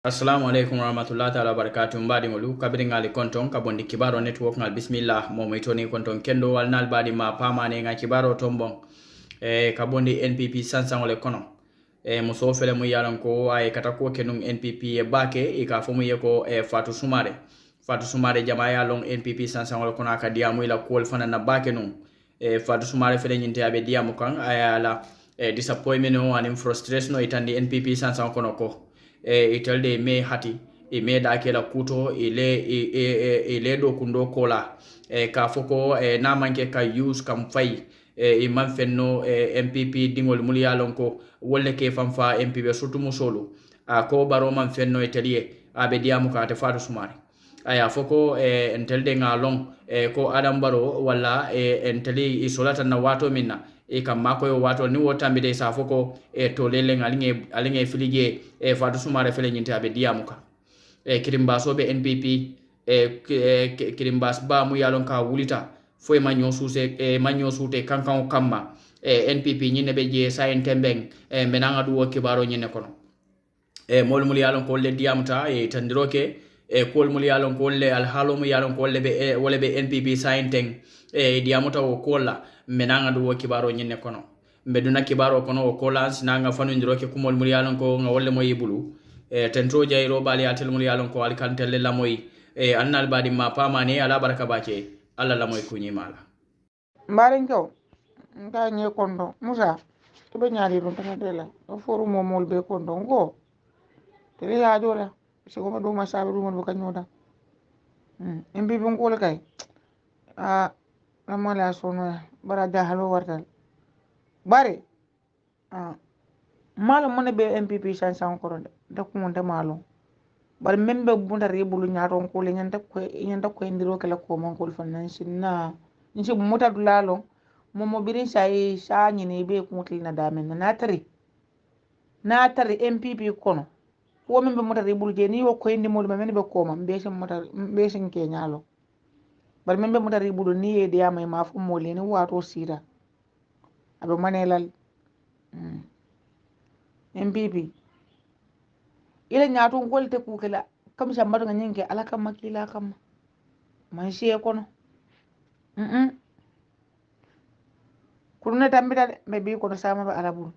Assalamu alaikum warahmatullahi ta'ala barakatuh mbadi ngolu kabiri ngali konton kabondi kibaro network ngal bismillah mo moytoni konton kendo wal nal badi ma pamane nga kibaro tombon kabondi NPP sansangole kono muso fele mu yalan ko ay katako kenum NPP e bake e ka fomu yeko Fatou Soumare jama ya long NPP sansangole kono aka diamu ila kol fana na bake num Fatou Soumare fele nyinte abe diamu kan ayala disappointment o anim frustration o itandi NPP sansangole kono ko italde me hati me da ke la kuto ile do kundo kola ka foko na manke ka use kam fay man fenno MPP dingol mulyalon ko wolle ke famfa MPP surtout musolo ko baro man fenno italie abe diamu ka te Fatou Soumare aya foko entelde ngalong ko Adam Baro wala enteli isolata na wato minna kam mako yo wato ni wotambi de sa foko to lele alinge filige Fatou Soumare fele nyinte abe diamuka kirimbaso be NPP kirimbas ba mu yalon ka wulita foy manyo sute kankan kamma NPP nyine be je sa entembeng menanga du kibaro nyine kono mol mul yalon ko le diamuta tandiroke kol mul yalon ko le al halo mu yalon ko le be wala be NPP sa enteng diamuta o kola menanga du kibaro nyine kono meduna kibaro kono o kola sinanga fanu ndiroke kumol mul yalon ko ngawolle mo yibulu tentro jayro bali atel mul yalon ko al kantelle la moy annal badi ma pamane ala baraka bace alla la moy kunyi mala mbaren kew nga nye kondo musa to be nyaari dum tan dela o foru momol be kondo ngo tele ya jola se ko do ma sabe dum mo kanyoda mbi bu ngol kay ramala sono bara jahalo wartal bare malo mone be MPP san koronde da ko mon de malo bar membe bunda rebulu nyaaron ko le nyanda ko ndiro kala ko mon ko fanan sinna nci mota dulalo momo birin sai sha nyine be ko mutil na damen na tari MPP kono ko membe mota rebulu je ni wo ko indi mo men be ko mam be sen ke nyalo bar membe mota rebulu ni e dia mai ma fu mo le ni wato sira ado manelal MPP ila nyaato golte ku kala kam shambar nga nyinke ala kam makila kam man shi kono kuruna tambita be bi kono sama ba arabu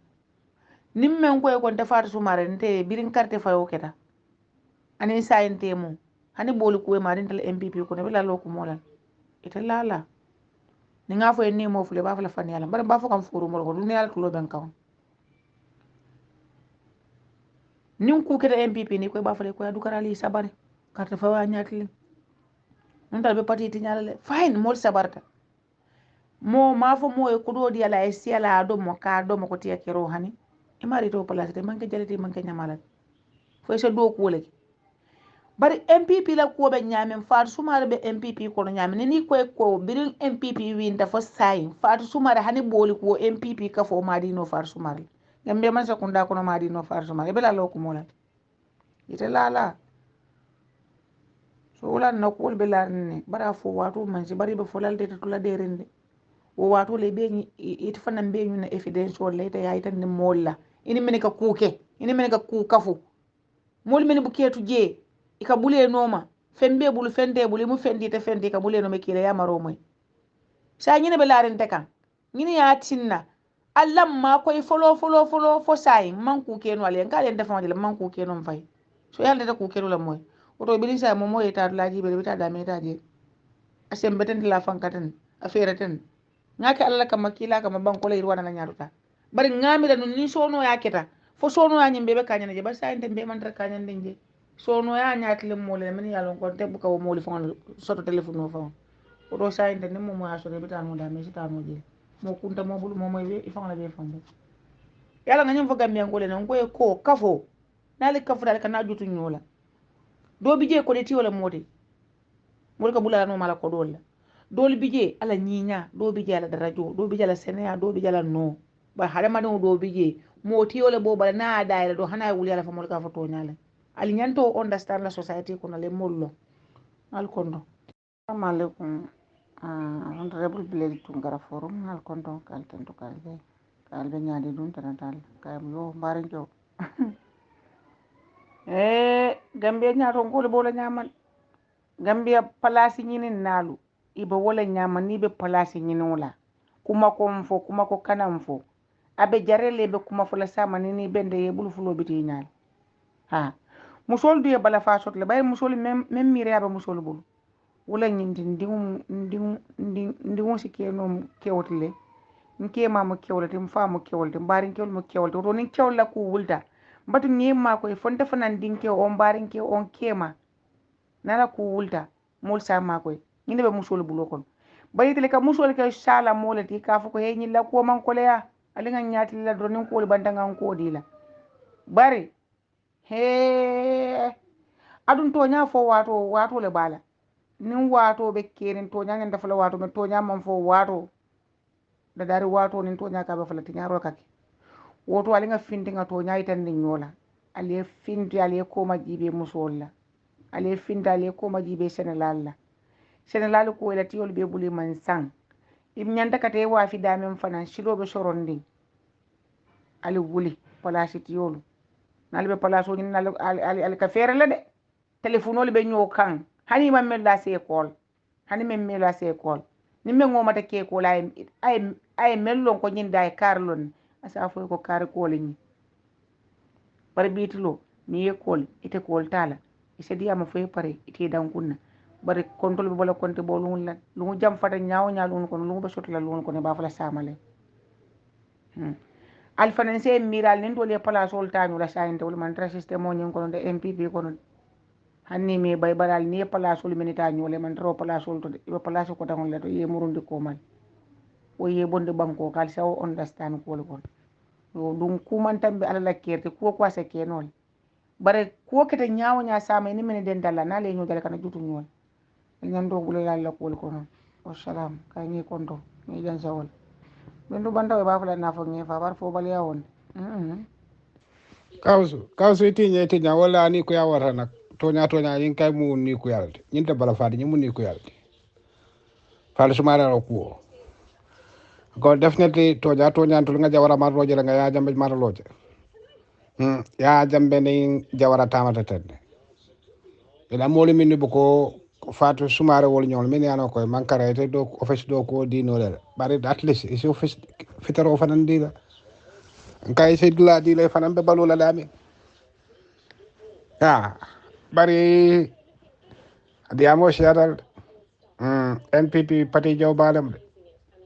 nimmen ko e kon ta Fatou Soumare nte birin carte fayo keta ani sayente mo hani bolu ko e marin tal MPP ko ne bela loko molal ita lala ni nga fo ni mo fule ba fala fan yalla bar ba fo kam furu mo ko dunya ko lo ben kaw nin ku keta MPP ni ko ba fale ko adu karali sabare carte fayo anyatli ntal be pati tinyalale fine mol sabarta mo ma fo mo e kudo di ala esi ala do mo ka do mo ko tiya kero hani e mari to place de manke jalati manke nyamalat fo se do ko le bari MPP la ko be nyamen Fatou Soumare be MPP ko nyamen ni ko birin MPP winda fo sai Fatou Soumare hani boli ko MPP ka fo madi no Fatou Soumare gambe man sakunda ko no madi no Fatou Soumare be la lo ko molat ite lala so wala na ko be la ne bara fo wato man si bari be fo lalde to la derende wo wato le be it fanan be ñu na evidence wala ita yayi tan ni molla ini mene ka kuke ini mene ka ku kafu mol mene bu ketu je ika bule noma fembe bulu fende bulu mu fendi te fendi ka bule no me kire ya maro moy sa ñine be laren te kan ñine ya tinna allam ma koy folo fo say man ku ke no ale ka len defa de man ku ke no fay so yalla de ku ke no la moy oto bilin sa mo moy ta la jibe be ta da me ta je asem beten la fankaten affaire ten ngake alla kama kila kama banko le irwana na nyaruta bari ngamira no ni sono yaketa fo sono ya nyimbe be kanyana je ba sa ente be man tra kanyana denje sono ya nyatle mole men yalon ko te buka wo moli fon soto telephone no fon o do sa ente ni mo mo asore be tan mo da me sita mo je mo kunta mo bulu mo moy be ifon la be fon yalla nganyam fo gambian ko le non ko kafo nali kafo dal kana jutu nyola do bi je ko de ti wala modi mo ka bulala no mala ko dolla dole bije ala nyinya do bije ala darajo do bije ala senea do bije ala no ba hada ma do bije moti ole bo bala na daira do hana wuli ala famol ka foto nyale ali nyanto understand la society ko na le mollo al kondo assalamu alaikum honorable blade tungara forum al kondo kal tento kalbe nyaade dum tan dal kay yo mbare jo Gambia ñaato ngole bola ñaman Gambia place ñinin nalu ibe wala ñaman ni be place ñinola kuma ko mfo kuma ko kanam fo abe jarele be kuma fo la sama ni bende ye bulu fulo biti ñaal ha musol du ye bala fa sot le bay musol même mire abe musol bulu wala ñindi ndingu si keno kewtile nke mama kewlete mfamo kewlete mbari kewl mo kewlete to nin kewla ku wulta mbatu ngema ko e fonde fanan dinke o mbari ke on kema nala ku wulta mol sama ko ñinde be musol bulo kon bayitele ka musol ke sala molati ka fu ko he ñilla ko man ko leya alinga ñaati la do nin ko bandanga ko dila bari he adun to nya fo wato le bala nin wato be kerin to nya ngenda fala wato me to nya man fo wato da dari wato nin to nya ka be fala tinyaro kake woto alinga findinga to nya itan nin nyola ale findi ale ko ma jibe musolla ale finda ale ko ma jibe senelal la senelal ko ila tiyol be buli man sang im nyanda kate wa fi damen fanan shilobe sorondi ali wuli palasi tiyolu nalbe palaso ni nal ali ka fere la de telephone be nyo kan hani man mel se école hani men mel se école ni men ngoma ta ke ko la ay mellon ko nyinda ay karlon asa fo ko kar ko ni bar bitlo ni école ite ko tala ise diya ma fo pare ite dan kunna bar control be bala konte bo lun lan lu jam fata nyaaw nyaalun ko lu be sotla lun ko ne ba fala samale alfanense miral nin dole place ol tañu la sayinte wol man tra système o nyin ko de MPP ko non hanni mi bay baral ni place ol minita ñole man tro place ol to de be place ko tangol le to ye murundi ko man o ye bonde banko kal saw understand ko le kon yo dum kuman tambe ala la kerte ko ko se kenol bare ko kete nyaawo nya sama ni men den dalla na le ñu dal kana jutu ñol ñan do bule la ko le kon wassalam kay ni konto ni jan sawol bendu banda we ba fala na fo ngi fa bar fo bal yawon kawsu tinya wala ni ko ya wara nak tonya yin kay mu ni ko yalde nyinta bala faade nyi mu ni ko yalde fal sumara ko ko definitely tonya to nga jawara mar roje la nga ya jambe mar roje ya jambe ni jawara tamata tedde ila moli min bu ko fatu sumara wol nyol min yana ko man karete do office do ko dino le bari at least is office fitaro fanan dila kay sedla dila fanan be balula lami ya bari diamo sharal NPP pati jaw balam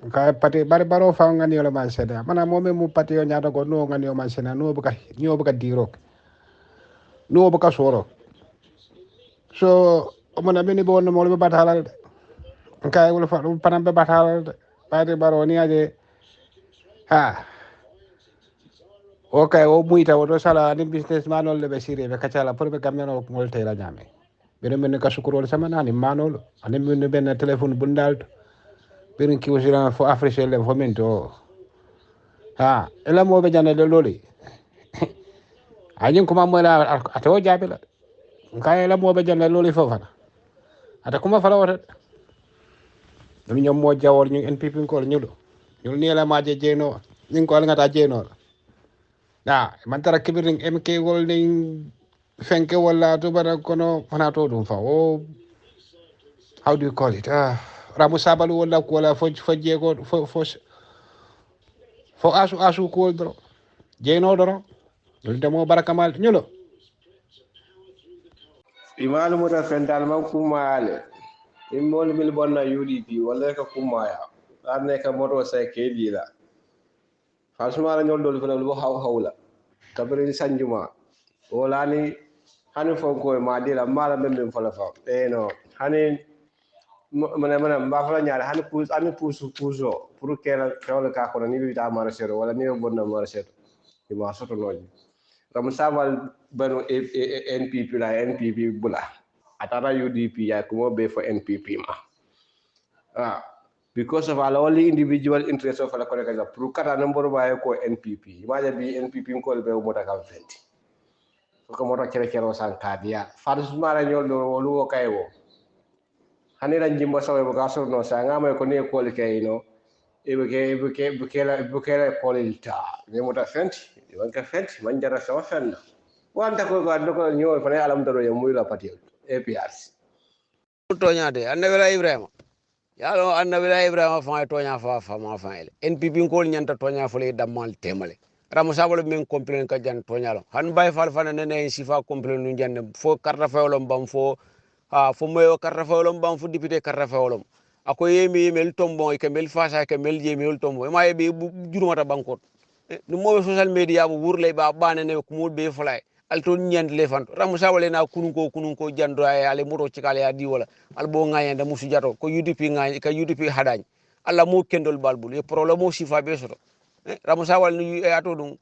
kay pati bari baro fa ngani wala man seda mana momi mu pati yo nyaata ko no ngani o man sena no buka diro no buka soro so mona beni bo no mo be batalal kay wala fa panam be batalal bari baro ni aje ha okay o muita wodo sala ni businessman ol be sire be kacala pour be gameno ko ngol tayla nyame bere men ka sukurol sama nani manol ani men ben telephone bundalto berin ki wosira fo afrique le fo mento ha ela mo be janale loli anyin kuma mo la ato jabela kay ela mo be janale loli fo fana ata kuma fala wota dum ñom mo jawol ñu NPP ko ñulo ñul ni la ma jeno ñing ko ngata jeno na man tara kibirin MK wol ni fenke wala to bara kono fana to dum fa o how do you call it ramu sabalu wala ko wala fo jego fo asu ko dro jeno dro dul demo barakamal ñulo imalu muta fental man kumale imol mil bonna UDP wala ka kumaya arne ka moto say kedila fasuma la ñol dol fa lu hawla kabri sanjuma wala ni hani fonko ma dila mala membe fa la fa no hani mana mba fa nyaara hani pusu pour kera kawla ka ko ni bi ta mara sero wala ni bonna mara sero ma soto noji ram samal banu NPP la NPP bula atara UDP ya ko be for NPP ma because of all only individual interest of la kolega pour kata number ba ko NPP imaje bi NPP ko be mo ta kam fenti ko mo ta kere san kadia farus mara nyol do lu kay wo hani ran jimbo sawe bo gaso no sa ngama ko ne ko le kay no e be kela ko le ta ne mo ta fenti wan ka fenti man jara sa fenna wanta ko ko ñoo fa ne alam taro ya muy la patil APRC toñade annabila ibrahima yalo annabila ibrahima fa toña fa ma fa ele npp ko nyanta toña fo le damal temale ramu sabolo men complain ka jan toñalo han bay fal fana nene sifa complain nu jande fo karta fawlom bam fo fo moyo karta fawlom bam fo député karta fawlom ako yemi mel tombo e mel fasa ke mel yemi mel tombo ma be jurumata bankot no mo social media bo wurle ba banene ko mul be fulay alto nyand le fanto ramu sabole na kunun ko jando ay ale moto cikale ya di wala albo ngayenda musu jato ko UDP ngay ka UDP hadañ alla mo kendol balbul e problème o sifa be soto ramu sabal ni ato dum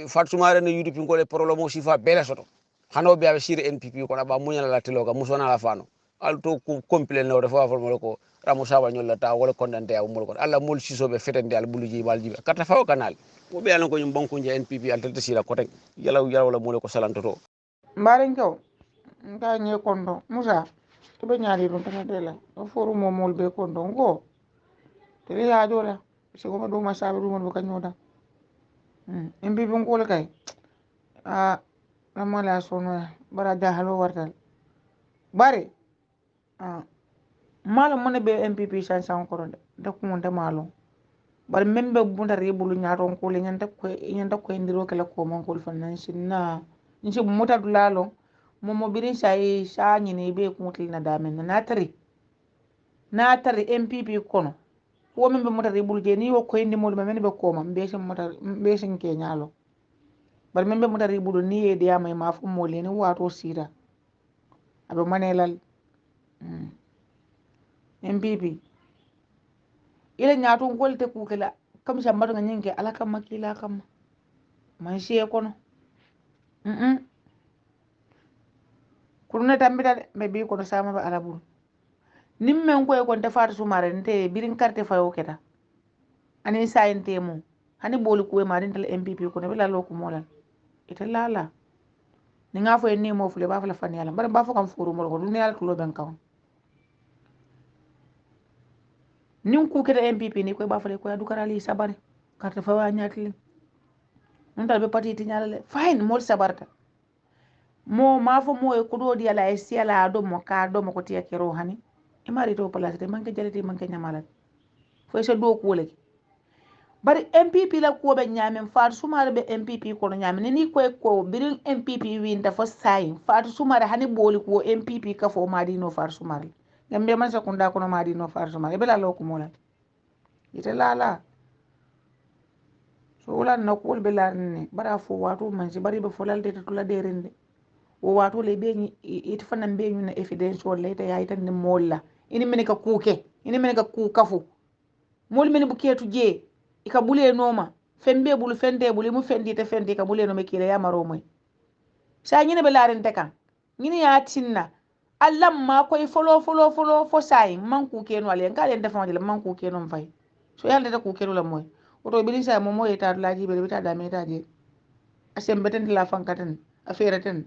fatsumare no UDP ko le problème o sifa be la soto hano be abe sire NPP ko na ba munyala la teloga musona la fano alto ko complain no refa fo ko ramu sabal nyol la ta wala kondante ya mo ko alla mol siso be fetende al buluji balji kata faw kanal mo be alan ko nyum banko je NPP alta sira ko tek yalaw wala mo ko salantoto mbaren kew nka nye kondo musa to be nyaari dum tan dela o foru mo mol be kondo ngo tele la jola se ko do ma sabe do mo ka nyoda mbi bu ngol kay ramala sono bara jahalo wartal bare malo mone be MPP san koronde da ko mon de malo bar membe bunda rebulu nyaaton ko le nyanta ko ndiro kala ko mon ko fanan sinna ni se mota dulalo momo birin sai sa nyine be ko mutil na damen na tari MPP kono wo membe mota rebulu je ni wo ko indi mo men be ko mam be sen ke nyaalo bar membe mota rebulu ni e dia may ma fu mo le ni wato sira abe manelal MPP ila nyaaton golte ku kala kam sambado nga nyinge ala kam makila kam man siye kono kuruna tambita be bi kono sama ba ala buru nimmen ko kon te faatu sumare nte birin carte fayo keta ani sayente mo hani boli kuwe ma din tel MPP kono bela lo ko molal ita lala ni nga fo ni mo fule ba fa la fan yalla bare ba fo kam furu mo ko dum yalla tulo ben kaw nin ku keta MPP ni ko ba fa le ko ya dukarali sabare carte fayo nyatli ntal be pati tinyala fine mol sabarta mo ma fo mo e kudo di ala e siala do mo ka do mo ko tiya kero hani e mari to place te manke jalati manke nyamala fo se do ko le bari MPP la ko be nyamen faatu sumare be MPP ko no nyamen ni ko birin MPP winta fo sai faatu sumare hani boli ko MPP ka fo madi no faatu sumare gambe man sakunda ko no madi no faatu sumare be la lo ko mola ite lala so wala na ko be larne bara fo wato man si bari be fo lalde to la derende o wato le be ni it fanan be ni evidence wala ita ya itan ni molla ini mene ka kuke ini mene ka ku kafu mol mene bu ketu je ika bule noma fembe bulu fende bulu mu fendi te fendi ka bule no me kile ya maro moy sa nyine be larente kan nyine ya tinna allam ma koy folo fo sai man kuke no ale ngale defandi le man kuke no fay so yalla de kuke no la moy oto bilin sa mo moy ta laji be ta da meta je asem beten la fankaten affaire ten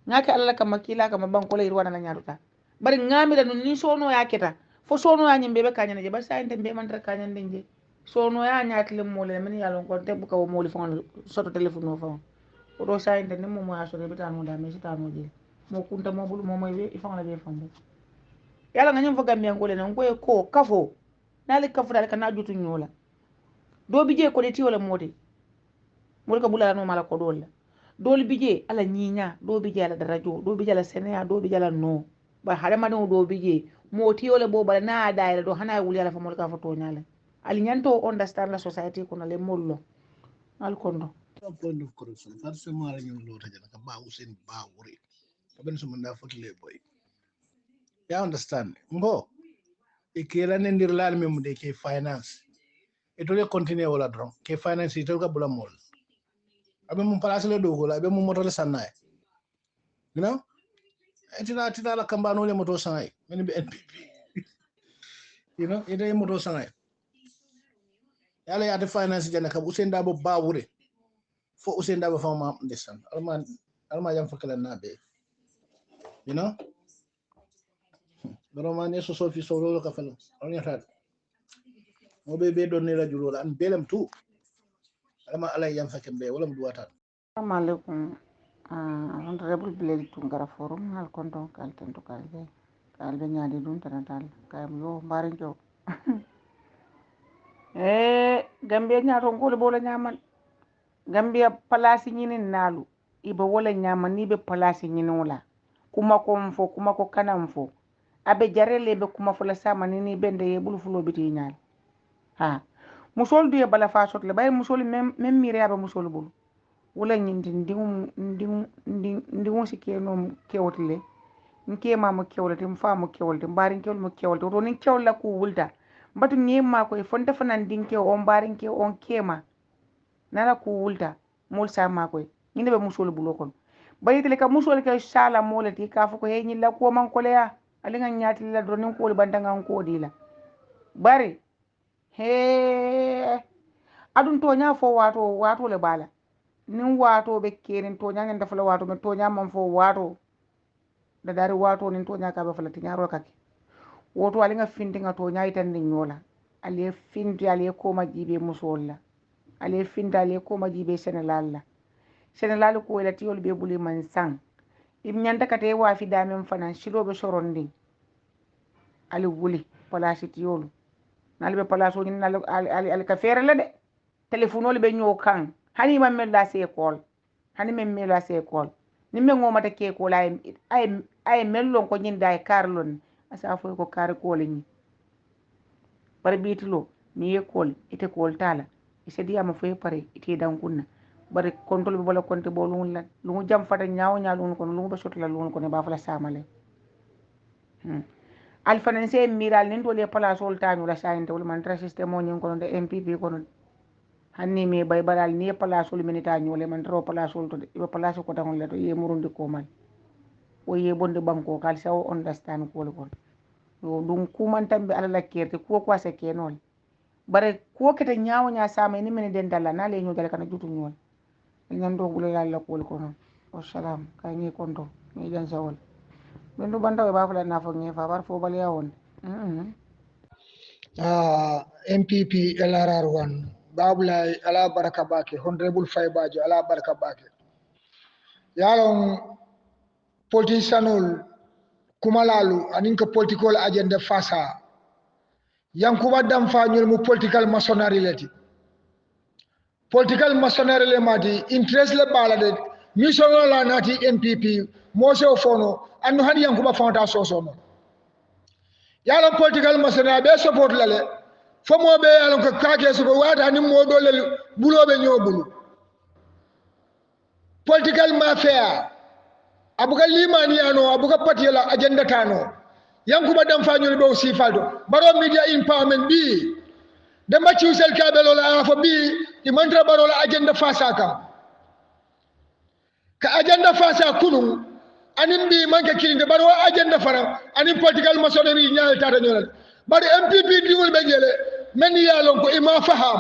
ngake alla kam makila kam ban ko lay wana na nyaaruta bari ngamira no ni sono ya keta fo sono ya nyimbe be kanyane je ba sa ente be man tra kanyane je sono ya nyaatle mo le men yalon ko te bu ko mo li fon soto telephone no fon oto sa ente ni mo mo aso be tan mo da me sita mo je mo kunta mo bulu mo moy be ifon la be fon yalla nga nyum fo gambe ngole non ko kafo nale kafo dal kana jutu nyola do bije ko de ti wala modi mo ko bulala no mala ko dolla dol bije ala nyinya do bije ala darajo do bije ala senea do bije ala no ba hare ma do bije mo ti wala bo bala na daira do hana wuli ala fa mo ka fa to nyala ali nyanto understand la society ko na le mollo al kondo point of correction farse mara ñu lo tajana ka ba usen ba wuri ben so manda fotile boy ya understand mbo e kela ne ndir laal mem de ke finance e to le continue wala dron ke finance e to ka bula mol abe mum place le do gola abe mum moto le sanay you know tina la kambano le moto sanay men be NPP you know ide moto sanay yalla ya de finance jana ka usen da bo ba wuri fo usen da ba fa ma ndesan alma jam fakala na be you know Roman eso sofi solo ka falo on yata mo be don ne la julo an belam tu alma alay yam fakem be wala mu duwata assalamu alaikum honorable Blade Tungara Forum al konton kal tento kalbe nyadi dun tanatal kayam yo mbarin jo Gambia nyato ngol bola nyaman Gambia palasi nyini nalu ibe wala nyaman ni be palasi nyini wala kuma ko mfo kuma ko kana mfo abe jarele be kuma fola sama ni bende ye bulu fulo biti nyal ha musol duye bala fa sot le bay musol mem mire abe musol bulu wala nyindi ndingu sikeno kewtle nke mama kewlte mfama kewlte mbarin kewle mo kewlte to ni kewla ku wulta mbatu nyema ko e fonde fanan dinke o mbarin ke on kema nala ku wulta mol sama ko nyinde be musol bulo kon bayitele ka musol ke sala molati ka fu ko he nyilla ko man ko leya alinga nyati la do nin ko bandanga ko dila bari he adun to nya fo wato le bala nin wato be kerin to nya ngenda fala wato me to nya man fo wato da dari wato nin to nya ka be fala tinyaro kake woto alinga findinga to nya itan ni nyola ale findi ale ko ma jibe musolla ale finda ale ko ma jibe senelal ko wala tiyol be buli man sang im nyanda kate wa fi damen fanan shirobe sorondi ali wuli palasi tiyol nalbe palaso ni nal al ka fere la de telephone be nyo kan hani man mel la se école hani men mel la se école ni men ngomata ke ko la ay mellon ko nyinda ay karlon asa fo ko kar ko ni bar bitilo ni école ite ko tala ise diama fo pare ite dan kunna bar control be bala konte bo lu jam fata nyaaw lu ko lu be sotla lu ko ne ba fala samale alfananse miral nin dole place ol tañu la sayinte wol man tra système o nyin ko de MPP ko non hanni me bay balal ni place ol minita ñole man tro place ol to de place ko tangol le to ye murundi ko man o ye bonde banko kal saw understand ko ko yo dum kuman tambe ala la kerte ko se kenol bare ko kete nyaaw nya sama ni men den dalla na le ñu dal kana jutu ñol ñan do gule la ko non wassalam kay ni konto ni jan sawol bendu bantawe ba fula na fo ngi fa bar fo bal yawon MPP LRR1 babulay ala baraka bake honorable faybajo ala baraka bake yalon politicianul kumalalu aninka political agenda fasa yankuba dam fañul mu political masonary leti political masonary le mati interest le balade mission la nati MPP moso fono andu hani yankuba fonta soso no yalon political masonary be support lale fomo be yalon ko kake so wada ni modo le bulobe nyobulu political mafia abuga limani ano abuga patiyala agenda tano yankuba dam fañul be aussi faldo baro media empowerment bi dama ciusel kabelo la afo bi di mantra baro la agenda fasaka ka agenda fasa kunum anin bi manke kilinde baro agenda faram anin political masonry nyaal tata nyolal bari MPP diwul be jele men yalon ko ima faham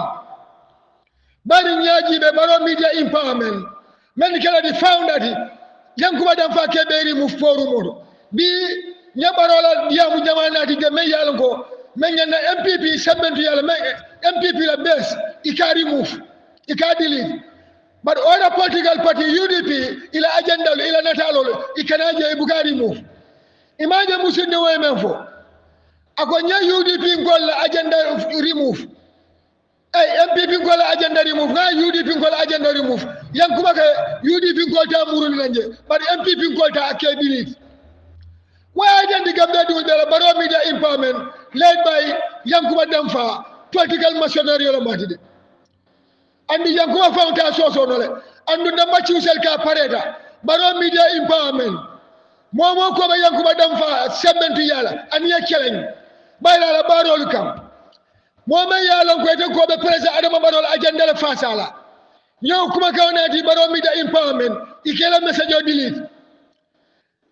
bari nyaaji be baro media empowerment men kala di founder di yankuba dam fa keberi mu foru modo bi nyabaro la diamu jamana di de men yalon ko men nyana MPP sabentu yalla men MPP la bes ikari move ikadili but other political party UDP ila agenda ila natalo ikanaje ibugari move imaje musinde we menfo akonya UDP ngol agenda remove MPP ngol agenda remove na UDP ngol agenda remove yankuba ka UDP ngol ta murun lanje but MPP ngol ta akebili why agenda gambe dul bela baro media empowerment led by yankuba damfa political machinery la matide andi yankuba fonta soso no le andu namba ciusel ka pareda baro media empowerment momo ko ba yankuba damfa sebentu yala aniya keleng bayla la baro kam momo yala ko te ko be president adama baro agenda la fasala ñew kuma kawnati baro media empowerment ikela message o delete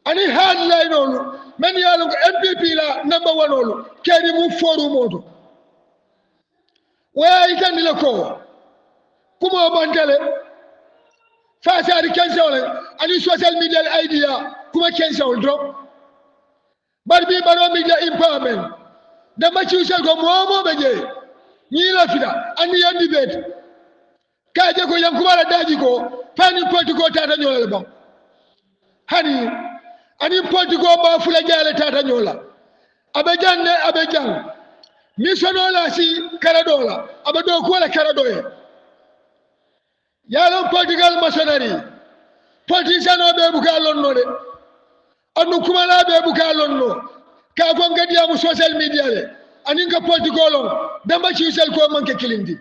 ani headline on men yala ko MPP la number 1 olu kedi mu forum moto waya itandi le ko kuma bantale fasari kensawle ani social media idea kuma kensawle drop barbi baro media empowerment da ma ciusel ko momo beje ni la fida ani yandi bet kaje ko yankuba la daji ko pani politiko tata nyolale bam hani ani politiko ba fula jale tata nyola abejan ne abejan misonola si karadola abado ko la karadoye yalo political machinery politician obe buka lonno de anu kumala be buka lonno ka ko ngadi amu social media le anin ka politiko lon damba ci sel ko manke kilindi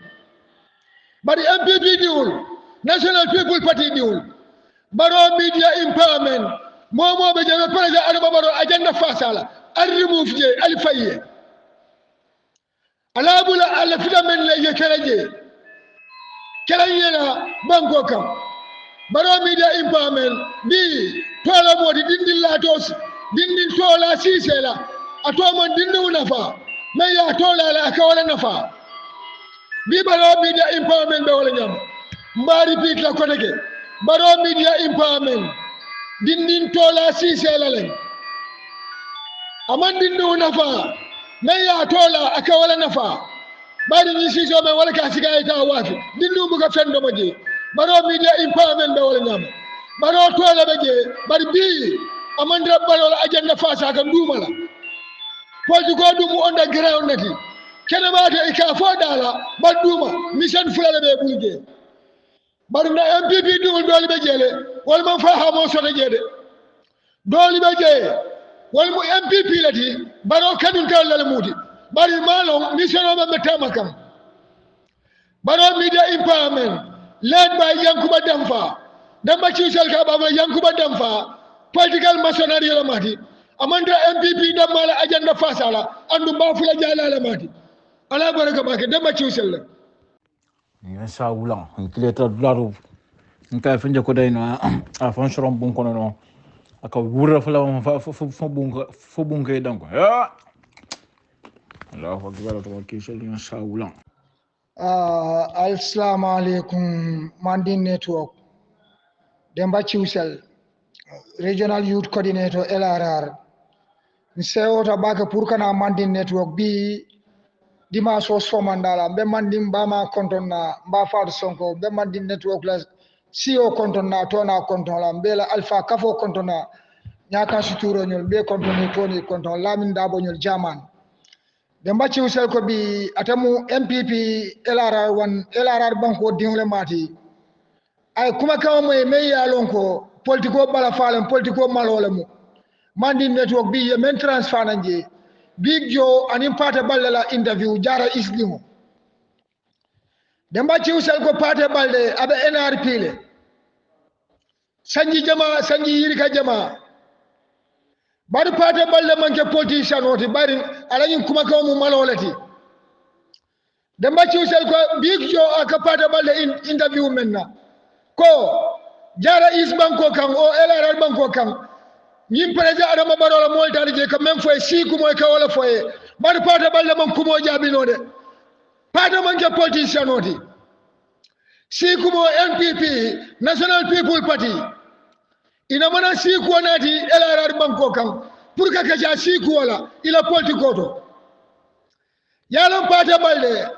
bari MPP diwul National People Party diwul baro media empowerment momo be jame président adama baro agenda fasala al remove je al faye ala bula ala fita men le ye keraje kerayena banko kam baro media empowerment bi tola modi dindin la tos dindin tola sisela atoma dindu nafa me ya tola la akawala nafa bi baro media empowerment be wala nyam mbari pit la koteke baro media empowerment dindin tola sisela len aman dindu nafa me ya tola akawala nafa bari ni siso me wala ka siga ita wafi dindu buka fendo moje baro media empowerment be wala nyam baro tola be je bari bi amandra baro la agenda fasa ka ndumala politiko dum underground nati kene mate ka fodala baduma mission fulale be bulje bari na MPP dum doli be jele wal man fa ha mo soto jede doli be je wal mo MPP lati baro kadun kala muti bari malo mission o be tamakam baro media empowerment led by Yankuba Damfa damba ci sel ka baba Yankuba Damfa political machinery la mati amandra MPP damala agenda fasala andu bafula jala la mati ala baraka bake damba ci sel la sa wulan kileta dularo nka fenje ko dayno a fon shorom bun kono no aka wurra fala fo bunga danko ya Allahu akbar to kisel ni sa wulan assalamu alaikum Mandin Network Demba Chiusel Regional Youth Coordinator LRR Nsewota baka pour kana Mandin Network bi dimanche so mandala be Mandin bama konton na mba Fatou Sonko be Mandin Network la CEO konton na tona konton la mbela Alpha Kafo konton na nyaka suturo nyol be konton ni toni konton Lamin Dabo nyol Jaman Demba Chiusel ko bi atamu MPP LRR banko dingle mati ay kuma kawo moy me yalon ko politiko bala falen politiko malole mu Mandin Network bi ye men transfer nanje Big Joe anin pate balde la interview jara islimo Demba Chiusel ko pate balde abe NRP le sanji yirika jama bari pate balde manke politician oti bari alayin kuma kawo mu maloleti Demba Chiusel ko Big Joe aka pate balde interview menna ko jara is banko kan o LRR banko kan ñim président adama barola moltani je kam même foye siku moy ka wala foye bar pata balle man kumo jabino de pata man ke politicien oti siku mo NPP National People Party ina mana siku onati LRR banko kan pour que kaja siku wala ila politiko to yalon pata balle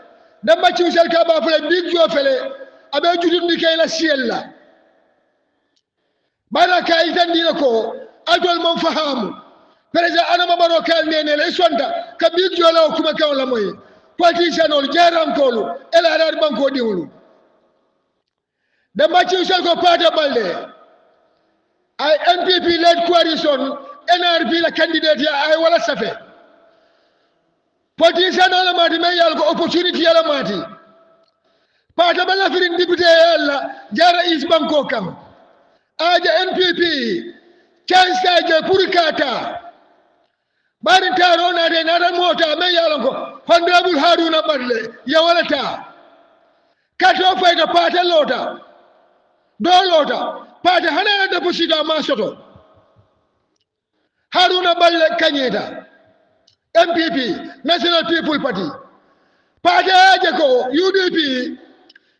damba ci usel ka ba fele Big Joe fele abe judundi kay la siella baraka itandira ko adol mon fahamu président adama baro kal nene le sonda ka Big Joe la kuma kaw la moy politicien ol jaram kolu LRR banko diwlu damba ci usel ko pata balde ay MPP led coalition NRP la candidate ya ay wala safe politicien ol mati me yal ko opportunity ya la mati pata bala firin député yalla jara is banko kam aja NPP chance je pour kata bari taro na de na mota me yalla ko honorable Haruna Barle ya wala ta kato fayda pata lota do lota pata hana da busida ma soto Haruna Barle kanyeta MPP National People Party pata je ko UDP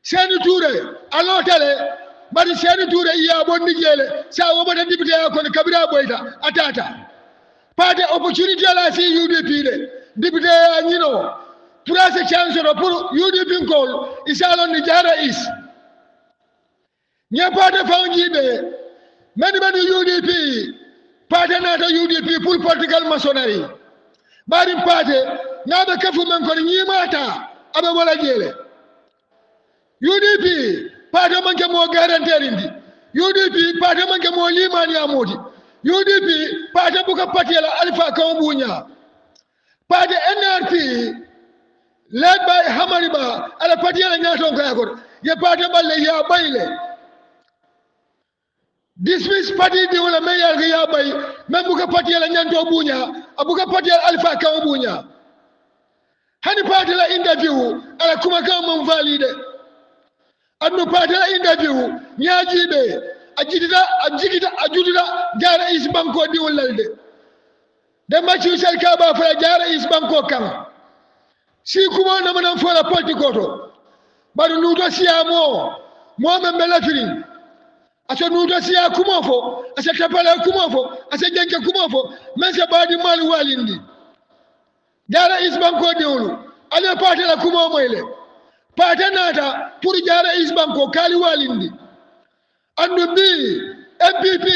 Seni Touré alotale bari Seni Touré iya bonni jele sa wo bata député ko ne kabira boyta atata pade opportunity la si UDP le député ya ñino place chance pour UDP ngol isalon ni jara is nya pade fawnji be many UDP party nata UDP pour political maçonnerie bari party nabe kafu men ko nyimata abe wala jele UDP party man ke mo garanterindi UDP party man ke mo limani amodi UDP party buka patiela Alpha Kambunya party NRP led by Hamariba ala patiela nyaton ko yakor ye party balle ya bayle dismiss party di wala mayal ga ya bay même buka patiela nyanto bunya abuka patiela Alpha Kambunya hani party la interview ala kuma kam mon valide anno party la interview nyaajibe ajidida jara is banko di wolalde de machi sel kaba fa jara is banko kam si kuma na manan fola politiko to baru nudo siamo mo men belafiri aso nudo siya kuma fo asa tapala kuma fo asa jenke kuma fo men se badi mal walindi jara is banko di wolu ale party la kuma moyle party nata pour jara is banko kali walindi andu bi MPP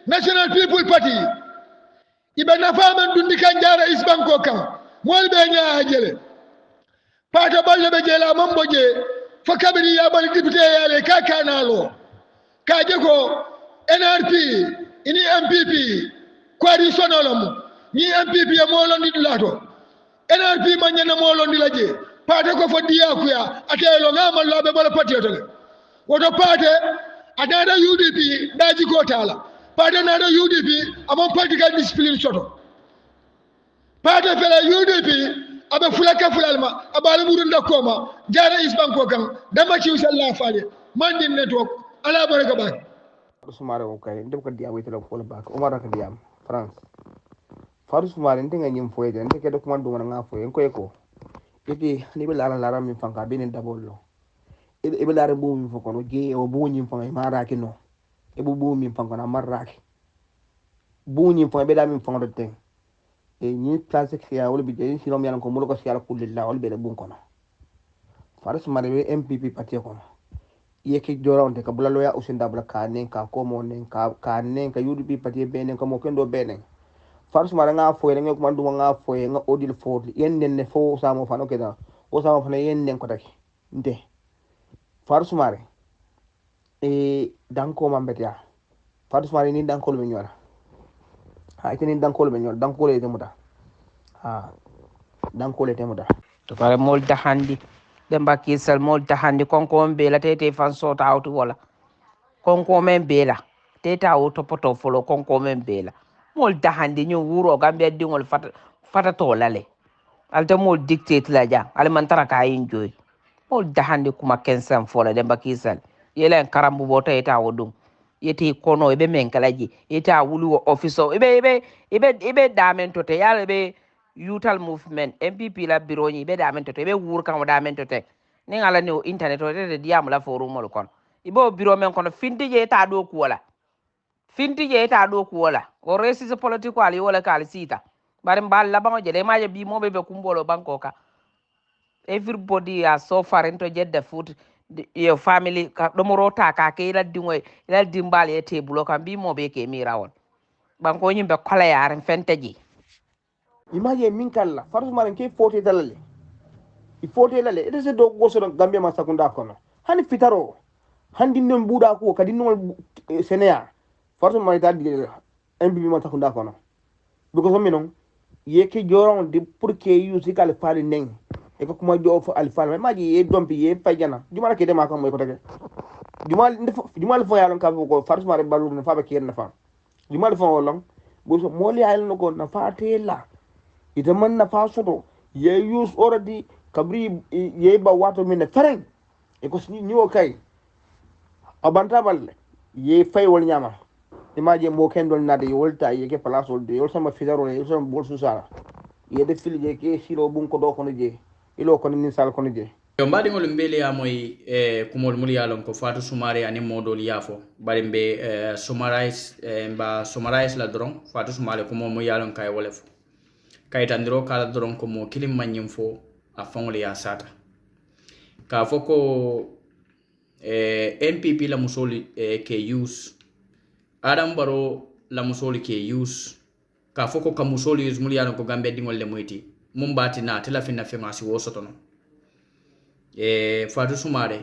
National People Party ibe nafamen dundi kan jara is banko kam mol be nya jele pata balle be jela mamboje fo kabiri ya bal député yale ka kanalo ka jego NRP ini MPP kwari sonolom ni MPP ya molondi lato NRP manyana molondi laje pata ko fo diya kuya atelo ngama lobe bala patioto woto pate adada UDP daji kotala pada nada UDP amon political discipline soto pada fela UDP abe fulaka fulalma abal murunda koma jara isbanko kan dama ci sallah faade mandin network ala baraka ba Sumare ko kay ndem ko diaw itelo ko ba ko umara ko diam France faru sumare ndinga nyim foyde ndike document do nga foyen ko eko iti ni be lara mi fanka benen dabollo ebe laare bu mi fokono ge o bu nyim fanga maraki no e bu mi fanga na maraki bu nyim fanga be da mi fanga de ten e ni place ki ya wol bi je sino mi ko mulo ko siala kulilla wol be de bun kono faras mare be MPP parti kono yeke joronte ka bulalo ya usinda bla ka nen ka ko mo nen ka nen ka UDP parti be nen ko mo kendo be nen faras mare nga fo yen ko mandu nga fo yen nga odil fo yen nen fo sa mo fano keda o sa mo fana yen nen ko taki nte faru sumare danko mambetia faru sumare ni danko lu ñola ha itini danko lu ñola danko le temuda ha danko le temuda to pare molta handi demba kisal molta handi konko be la tete fan sota auto wala konko men bela tete auto poto folo konko men bela molta handi ñu wuro gambe dingol fata to lale alta mol dictate la ja al man taraka enjoy mol dahande kuma kensan fola demba kisal yelen karambu bota eta wodum yeti kono ebe men kalaji eta wulu officer ebe damen to te yale be youthal movement MPP la bironi ebe damen to te ebe wur kan damen to te ni ngala ni internet o te diam la forum mol kon ibo biro men kono finti je eta do ku wala o resise political ali wala kal sita bare mbal la bango je de maje bi mo be kumbolo banko ka everybody are suffering to get the food your family domoro ta ka ke ila dingoy ila dimbal e tebulo kan bi mo be ke mirawon banko nyimbe kola yaren fenteji imaje min kala faru maren ke fote dalale I fote lale ede se do goso gambe ma sakunda kono hani fitaro handi nem buda ko kadi no senea faru mari tadi MPP ma sakunda kono because minon yeke joron di pour que yusi kala fali neng e ko kuma jo fo alfal maji e dompi ye pajana jumala ke dema ko moy ko tege jumal fo yalon ka ko faru mari balu na fa be ken na fa jumal fo wolon bo so moli ayel no ko na fa tela ita man na fa soto ye use already kabri ye ba wato min fereng e ko ni o kay abanta balle ye fay wol nyama imaje mo ken dol nade wolta ye ke place wol de yol sama fidaro ye sama bol susara ye de fil je ke silo bun ko do ko je ilo ko ni sal ko je yo mbadi ngol mbele ya moy kumol mul yalon ko Fatou Soumaré ani modol yafo bari mbe summarize la dron Fatou Soumaré ko mo yalon kay wolef kay tandiro kala dron ko mo kilim manyim fo a fongol ya sata ka foko MPP la musoli ke use Adam Baro la musoli ke use ka foko ka musoli use muliano ko gambe dingol le moyti mumbati na tela finna fema si wosotono Fatou Soumaré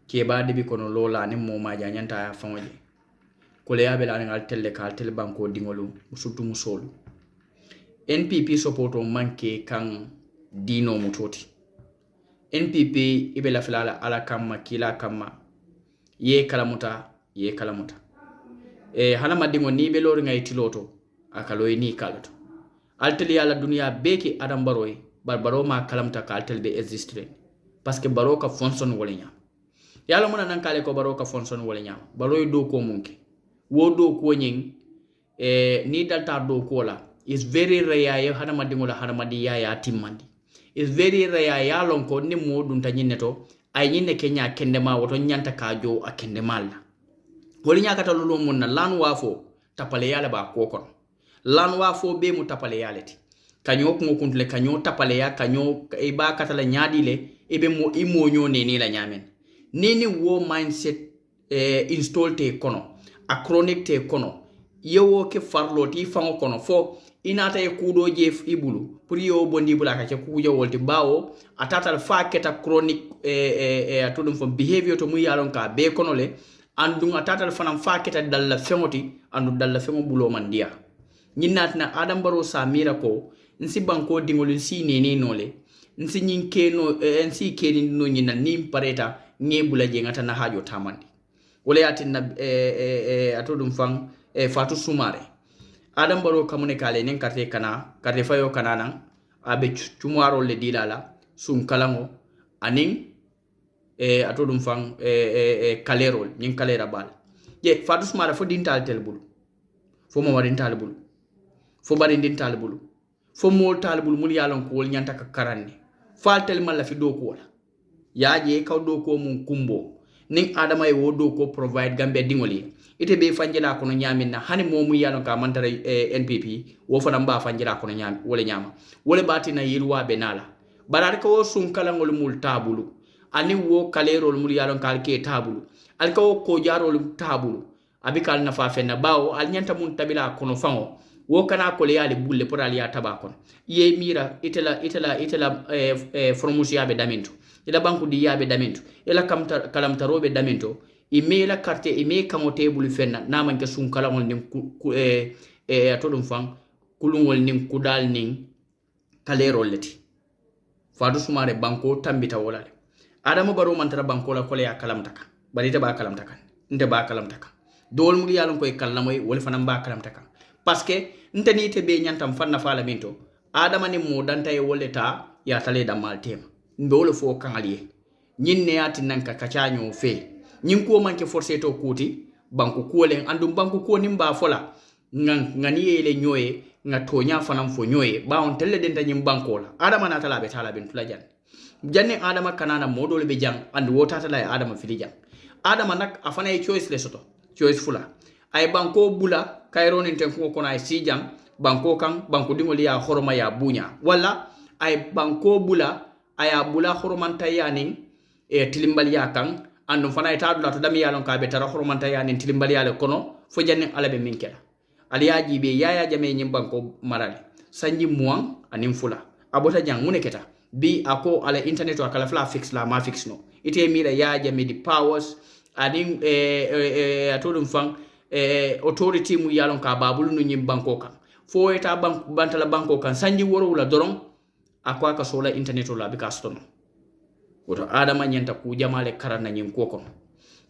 ke ba debi kono lola ni mo ma janyanta fangoje ko le yabe la ngal telle kal tele banko dingolu musutu musolu NPP supporto manke kan dino mutoti NPP ibe la filala ala kamma kila kamma ye kalamuta hana madingo ni be lori ngay tiloto akaloy ni kalato altel yalla dunya beki Adam Barrow barbaro ma kalamta ka altel be existre parce que baro ka fonction wala nyam yalla mona nan kale ko baro ka fonction wala nyam baro do ko munke wo do ko nyin ni dalta do ko la is very rare hana madingo la hana madi ya timmandi is very rare ya lon ko ni modun ta nyinneto ay nyinne kenya kende ma woto nyanta ka jo akende malla woli nyakata lulu mun na lan wafo tapale yale ba kokon lan wafo be mu tapale yaleti kanyo ko kuntle kanyo tapale ya kanyo e ba katala nyaadi le e be mo imonyo ne ni la nyamen nini wo mindset install te kono a chronic te kono yewo ke farlo ti fango kono fo inata e kudo jef ibulu pour yo bondi bula ka ke kujo wolti bawo atata fa keta chronic atudum fo behavior to mu yalon ka be kono le andu atata fanam fa keta dalla fengoti andu dalla fengo bulo mandia nyinatna Adam Barrow samira ko nsi banko dingol nsi nene nole nsi nyinke no nsi keni no nyina nim pareta ngebula je ngata na hajo tamandi wala yatinna atudum fang Fatou Soumaré Adam Barrow kamune kale nen karte fayo kanana abe chumwaro le dilala sun kalango aning atodum fang kalerol nyin kalera bal je Fatou Soumaré fo dintal telbul fo mo warin talbul fo barin din talbul fo mol talbul mul yalon ko wol nyanta ka karanni faltel malla fi do ko wala yaaje kaw do ko mun kumbo ning adama e wo do ko provide gambe dingoli ite be fanjila kono nyaminna hani momu yalon ka mantare NPP wo fana mba fanjila kono nyam wala nyama wala batina yirwa be nala barar ko sun kala ngol mul tabulu ani wo kalerol mul yalon kal ke tabulu al ko ko jarol tabulu abikal na fa fenna bawo al nyanta mun tabila kono fango wo kana ko le yali bulle pour al ya tabakon ye mira itela formusia be daminto ila banku di yabe daminto ila kalamta robe daminto imela carte ime kamote bulu fenna namanke sun kala ngol nim atodum fang kulungol nim kudal nin kalerol leti Fatou Soumaré banko tambita wolale Adama Barrow mantara banko la kole ya kalamtaka barita ba kalamtaka nte ba kalamtaka dol mu yalon koy kallamoy wol fanam ba kalamtaka parce que nte ni te be nyantam fanna fala minto Adama ni mo danta e woleta ya tale da maltema ndolo fo kangalie nyinne yati nanka kachanyo fe nyin ko manke forcé to kuti banku ko len andum banku ko nimba fola ngani yele nyoye nga tonya fanam fo nyoye ba on telle den tanyim banko la Adama na tala be tala ben tula janne Adama kanana modol be jang and wota tala Adama fili jang Adama nak afana e choice le soto choice fula ay banko bula kayro nin ten ko kona si jang banko kan banko dingoli ya horoma ya bunya wala ay banko bula aya bula horomanta yanin tilimbal ya kan andum fana ita dula to dami yalon ka be tara horomanta yanin tilimbal yale kono fo janne alabe minkela aliyaji be yaya jame nyim banko marale sanji muang anim fula abota jang muneketa bi ako ala internet wa kala fla fix la ma fix no ite mira ya jame di powers adim atodum fang authority mu yalon ka babulu no nyim banko kan fo eta bank bantala banko kan sanji woro wala doron akwa ka sola internet la bi kastono woto Adama nyanta ku jamale karana nyim ko kono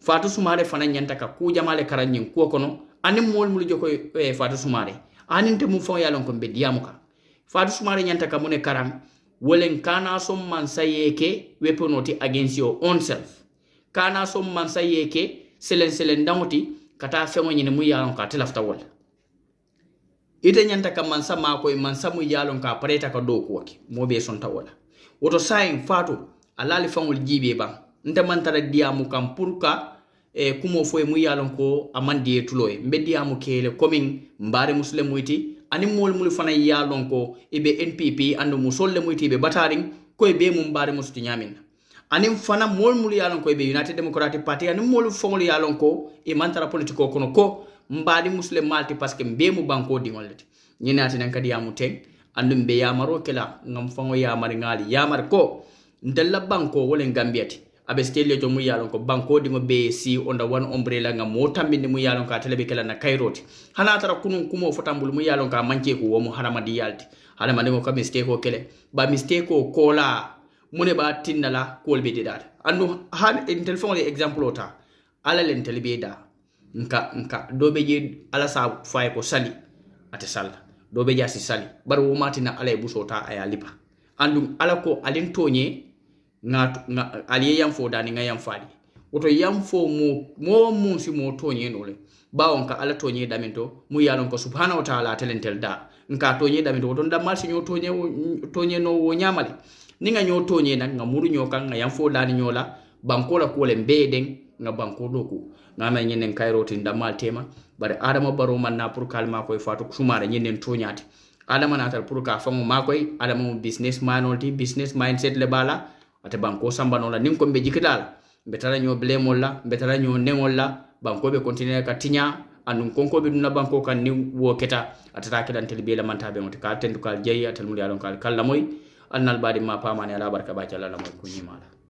Fatou Soumaré fana nyanta ka ku jamale karan nyim ko kono anim mol mul joko Fatou Soumaré anin te mu fon yalon ko be diamuka Fatou Soumaré nyanta ka mune karam wolen kana som man sayeke weaponoti against your own self kana som man sayeke selen dangoti kata fengo nyine mu yalon ka telafta wol ite nyanta ka man sama ko man samu yalon ka pareta ka do ko ki mo be son tawola woto sayin Fatou alali fangol jibe ba nte man tara diamu kam purka kumo foy mu yalon ko amandi tuloy mbe diamu kele komin mbare muslim muyti ani mol mul fana yalon ko ibe NPP andu musolle muyti be bataring koy be mum mbare musti nyamin anim fana mol mul yalon ko be United Democratic Party anim mol fongol yalon ko e mantara politiko kono ko mbadi muslim malti parce que mbemu banko dingol lati nyinati nan kadi yamu teng andum be yamaro kala ngam fango yamar ngali yamar ko ndella banko wolen gambiati abe stelle to mu yalon ko banko dingo be si onda one umbrella ngam mo tambinde mu yalon ka telebe kala na kairoti hana tara kunun kumo fotambul mu yalon ka manke ko wo mu harama di yalti hala mandego ka mistake ko kele ba mistake ko kola mune ba tinnala kolbe de data andu han en telephone example ota ala len telebe da nka dobe je ala sa fay ko sali ate salla dobe jasi sali bar wo matina ala e busota aya lipa andu ala ko alen tonye nga aliye yam fo dani nga yam fadi woto yam fo mo si mo tonye nole bawon ka ala tonye daminto mu yalon ko subhanahu wa ta'ala telentel da nka tonye daminto woto ndam marsi nyo tonye no wo nyamale ninga nyo tonye nak nga muru nyo kan nga yam fo dani nyola banko la ko le mbeden nga banko doku nga ma nyenen kayroti ndamal tema bare adama baro man na pour kalma koy fatu sumara nyenen tonyati adama natal pour ka famu makoy adama business manolti business mindset le bala ate banko sambano la nim ko be jikidal betara nyo blemol la betara nyo nengol la banko be continuer ka tinya anum konko be duna banko kan ni wo keta atata kedan tel be la manta be mota ka tendu kal jeyi atel mu yalon kal kala moy annal badi ma pamane ala barka ba jalla la moy ko nyimala